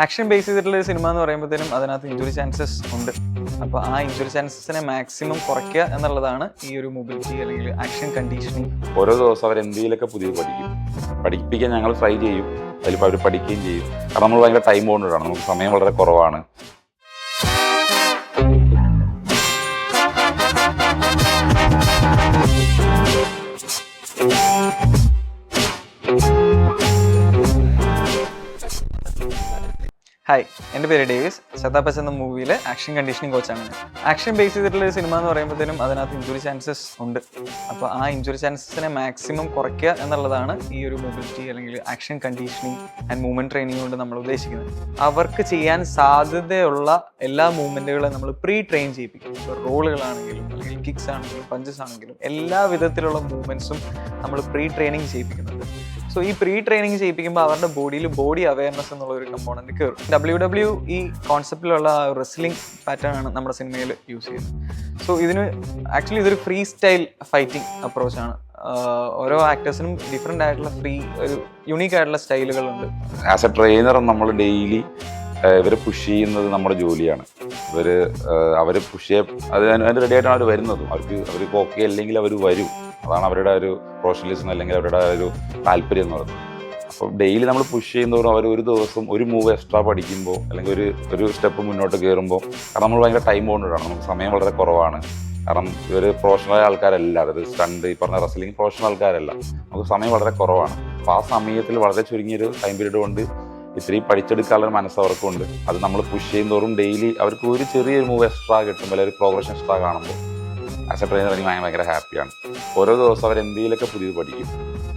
Action base ചെയ്തിട്ടുള്ള ഒരു cinema എന്ന് പറയുമ്പോഴത്തേനും അതിനകത്ത് ഇഞ്ചുറി ചാൻസസ് ഉണ്ട്. അപ്പോൾ ആ ഇഞ്ചുറി ചാൻസസിനെ മാക്സിമം കുറയ്ക്കുക എന്നുള്ളതാണ് ഈ ഒരു മൊബിലിറ്റി അല്ലെങ്കിൽ ആക്ഷൻ കണ്ടീഷനിങ്. ഓരോ ദിവസം അവർ എന്തെങ്കിലുമൊക്കെ പുതിയത് പഠിപ്പിക്കാൻ ഞങ്ങൾ ട്രൈ ചെയ്യും. അതിലിപ്പോൾ അവർ പഠിക്കുകയും ചെയ്യും. കാരണം നമ്മൾ ഭയങ്കര ടൈം ബൗണ്ടഡാണ്, നമുക്ക് സമയം വളരെ കുറവാണ്. ഹായ്, എൻ്റെ പേര് ഡേവിസ്. ശതാപച്ച് എന്ന മൂവിയിലെ ആക്ഷൻ കണ്ടീഷനിങ് കോച്ചാണ് ഞാൻ. ആക്ഷൻ ബേസ് ചെയ്തിട്ടുള്ള ഒരു സിനിമ എന്ന് പറയുമ്പോഴത്തേനും അതിനകത്ത് ഇഞ്ചുറി ചാൻസസ് ഉണ്ട്. അപ്പോൾ ആ ഇഞ്ചുറി ചാൻസസിനെ മാക്സിമം കുറയ്ക്കുക എന്നുള്ളതാണ് ഈ ഒരു മൊബിലിറ്റി അല്ലെങ്കിൽ action conditioning and movement training കൊണ്ട് നമ്മൾ ഉദ്ദേശിക്കുന്നത്. അവർക്ക് ചെയ്യാൻ സാധ്യതയുള്ള എല്ലാ മൂവ്മെൻറ്റുകളും നമ്മൾ പ്രീ ട്രെയിൻ ചെയ്യിപ്പിക്കും. ഇപ്പോൾ റോളുകളാണെങ്കിലും അല്ലെങ്കിൽ കിക്സ് ആണെങ്കിലും പഞ്ചസ് ആണെങ്കിലും എല്ലാ വിധത്തിലുള്ള മൂവ്മെൻറ്റ്സും നമ്മൾ പ്രീ ട്രെയിനിങ് ചെയ്യിപ്പിക്കുന്നുണ്ട്. സോ ഈ പ്രീ ട്രെയിനിങ് ചെയ്യിപ്പിക്കുമ്പോൾ അവരുടെ ബോഡിയിൽ ബോഡി അവയർനെസ് എന്നുള്ള ഒരു കമ്പോണൻറ്റ് കയറും. WWE കോൺസെപ്റ്റിലുള്ള റെസ്ലിംഗ് പാറ്റേൺ ആണ് നമ്മുടെ സിനിമയിൽ യൂസ് ചെയ്യുന്നത്. സോ ആക്ച്വലി ഇതൊരു ഫ്രീ സ്റ്റൈൽ ഫൈറ്റിംഗ് അപ്രോച്ചാണ്. ഓരോ ആക്ടേഴ്സിനും ഡിഫറെൻ്റ് ആയിട്ടുള്ള ഒരു യുണീക്ക് ആയിട്ടുള്ള സ്റ്റൈലുകളുണ്ട്. ആസ് എ ട്രെയിനർ നമ്മൾ ഡെയിലി ഇവരെ പുഷ് ചെയ്യുന്നത് നമ്മുടെ ജോലിയാണ്. അവർ പുഷ് അതിന് റെഡി ആയിട്ടാണ് അവർ വരുന്നതും. അവർക്ക് ഓക്കെ അല്ലെങ്കിൽ അവർ വരും. അതാണ് അവരുടെ ഒരു പ്രൊഫഷണലിസം അല്ലെങ്കിൽ അവരുടെ ഒരു താല്പര്യം എന്ന് പറയുന്നത്. അപ്പോൾ ഡെയിലി നമ്മൾ പുഷ് ചെയ്യുന്നതോറും അവർ ഒരു ദിവസം ഒരു മൂവ് എക്സ്ട്രാ പഠിക്കുമ്പോൾ അല്ലെങ്കിൽ ഒരു സ്റ്റെപ്പ് മുന്നോട്ട് കയറുമ്പോൾ, കാരണം നമ്മൾ ഭയങ്കര ടൈം ബൗണ്ടഡാണ്, നമുക്ക് സമയം വളരെ കുറവാണ്. കാരണം ഇവർ പ്രൊഫഷണൽ ആൾക്കാരല്ല, അതായത് സ്റ്റണ്ട് ഈ പറഞ്ഞ റെസ്ലിംഗ് പ്രൊഫഷണൽ ആൾക്കാരല്ല, നമുക്ക് സമയം വളരെ കുറവാണ്. അപ്പോൾ ആ സമയത്തിൽ വളരെ ചുരുങ്ങിയൊരു ടൈം പീരീഡ് കൊണ്ട് ഇത്രയും പഠിച്ചെടുക്കാനുള്ള മനസ്സ് അവർക്കുണ്ട്. അത് നമ്മൾ പുഷ് ചെയ്യുന്നതോറും ഡെയിലി അവർക്ക് ഒരു ചെറിയൊരു മൂവ് എക്സ്ട്രാ കിട്ടുമ്പോൾ അല്ലെങ്കിൽ ഒരു പ്രോഗ്രഷൻ എക്സ്ട്രാ കാണുമ്പോൾ ആസ് എ ട്രെയിനർ എനിക്ക് ഭയങ്കര ഹാപ്പിയാണ്. ഓരോ ദിവസം അവർ എന്തെങ്കിലുമൊക്കെ പുതിയത്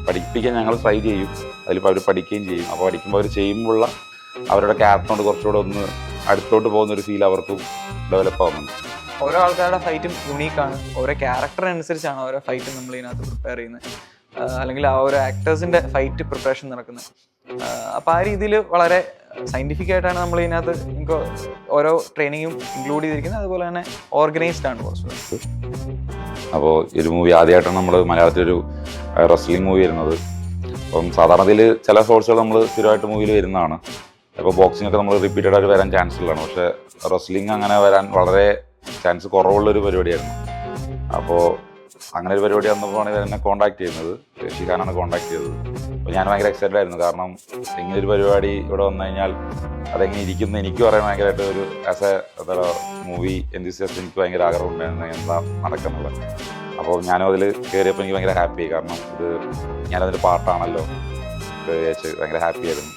പഠിപ്പിക്കാൻ ഞങ്ങൾ ട്രൈ ചെയ്യും. അതിലിപ്പോൾ അവർ പഠിക്കുകയും ചെയ്യും. അപ്പോൾ പഠിക്കുമ്പോൾ അവർ ചെയ്യുമ്പോഴുള്ള അവരുടെ ക്യാരക്ടറിനോട് കുറച്ചുകൂടെ ഒന്ന് അടുത്തോട്ട് പോകുന്നൊരു ഫീൽ അവർക്കും ഡെവലപ്പ് ആവുന്നുണ്ട്. ഓരോ ആൾക്കാരുടെ ഫൈറ്റും യുണീക്കാണ്. ഓരോ ക്യാരക്ടറിനനുസരിച്ചാണ് ഓരോ ഫൈറ്റും നമ്മൾ ഇതിനകത്ത് പ്രിപ്പയർ ചെയ്യുന്നത്, അല്ലെങ്കിൽ ആ ഒരു ആക്ടേഴ്സിൻ്റെ ഫൈറ്റ് പ്രിപ്പറേഷൻ നടക്കുന്നത്. അപ്പോൾ ആ രീതിയിൽ വളരെ സയൻറ്റിഫിക് ആയിട്ടാണ് നമ്മൾ ഇതിനകത്ത് നമുക്ക് ഓരോ ട്രെയിനിങ്ങും ഇൻക്ലൂഡ് ചെയ്തിരിക്കുന്നത്. അതുപോലെ തന്നെ ഓർഗനൈസ്ഡ് ആണ് കുറച്ച്. അപ്പോൾ ഒരു മൂവി ആദ്യമായിട്ടാണ് നമ്മൾ മലയാളത്തിലൊരു റെസ്ലിംഗ് മൂവി വരുന്നത്. അപ്പം സാധാരണ ഇതിൽ ചില ഷോർട്സുകൾ നമ്മൾ സ്ഥിരമായിട്ട് മൂവിയിൽ വരുന്നതാണ്. അപ്പോൾ ബോക്സിംഗ് ഒക്കെ നമ്മൾ റിപ്പീറ്റഡ് ആയിട്ട് വരാൻ ചാൻസ് ഉള്ളതാണ്. പക്ഷേ റെസ്ലിംഗ് അങ്ങനെ വരാൻ വളരെ ചാൻസ് കുറവുള്ളൊരു പരിപാടിയായിരുന്നു. അപ്പോൾ അങ്ങനെ ഒരു പരിപാടി വന്നപ്പോഴാണ് ഇവരെന്നെ കോൺടാക്ട് ചെയ്യുന്നത്. ഷിഖാനാണ് കോൺടാക്ട് ചെയ്തത്. അപ്പോൾ ഞാൻ ഭയങ്കര എക്സൈറ്റഡ് ആയിരുന്നു. കാരണം ഇങ്ങനൊരു പരിപാടി ഇവിടെ വന്നു കഴിഞ്ഞാൽ അതെങ്ങനെ ഇരിക്കുന്നു എനിക്ക് പറയാൻ ഭയങ്കരമായിട്ട് ഒരു ആസ് എ മൂവി എൻതൂസിയാസ്റ്റ് എനിക്ക് ഭയങ്കര ആഗ്രഹമുണ്ടായിരുന്നു എന്താ നടക്കുന്നുള്ളത്. അപ്പോൾ ഞാനും അതിൽ കയറിയപ്പോൾ എനിക്ക് ഭയങ്കര ഹാപ്പിയായി. കാരണം ഞാനതിൻ്റെ പാർട്ടാണല്ലോ വിചാരിച്ച് ഭയങ്കര ഹാപ്പി ആയിരുന്നു.